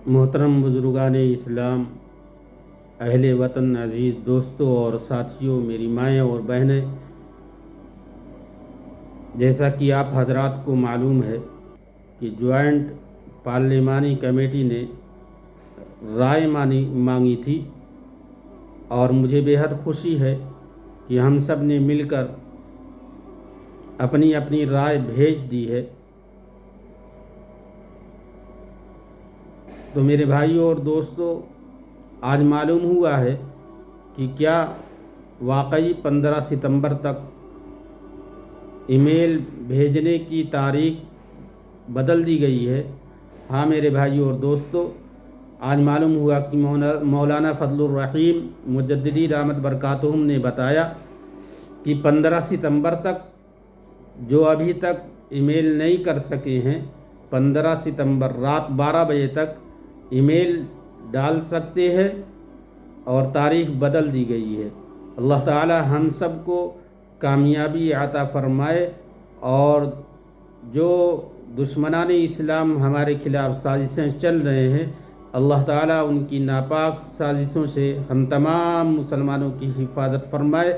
محترم بزرگان اسلام، اہل وطن، عزیز دوستوں اور ساتھیوں، میری مائیں اور بہنیں، جیسا کہ آپ حضرات کو معلوم ہے کہ جوائنٹ پارلیمانی کمیٹی نے رائے مانگی تھی، اور مجھے بیحد خوشی ہے کہ ہم سب نے مل کر اپنی اپنی رائے بھیج دی ہے۔ تو میرے بھائیوں اور دوستوں، آج معلوم ہوا ہے کہ کیا واقعی 15 ستمبر تک ای میل بھیجنے کی تاریخ بدل دی گئی ہے۔ ہاں میرے بھائیوں اور دوستوں، آج معلوم ہوا کہ مولانا فضل الرحیم مجددی رحمت برکاتہم نے بتایا کہ 15 ستمبر تک جو ابھی تک ای میل نہیں کر سکے ہیں، 15 ستمبر رات 12 بجے تک ای میل ڈال سکتے ہیں، اور تاریخ بدل دی گئی ہے۔ اللہ تعالی ہم سب کو کامیابی عطا فرمائے، اور جو دشمنان اسلام ہمارے خلاف سازشیں چل رہے ہیں، اللہ تعالی ان کی ناپاک سازشوں سے ہم تمام مسلمانوں کی حفاظت فرمائے۔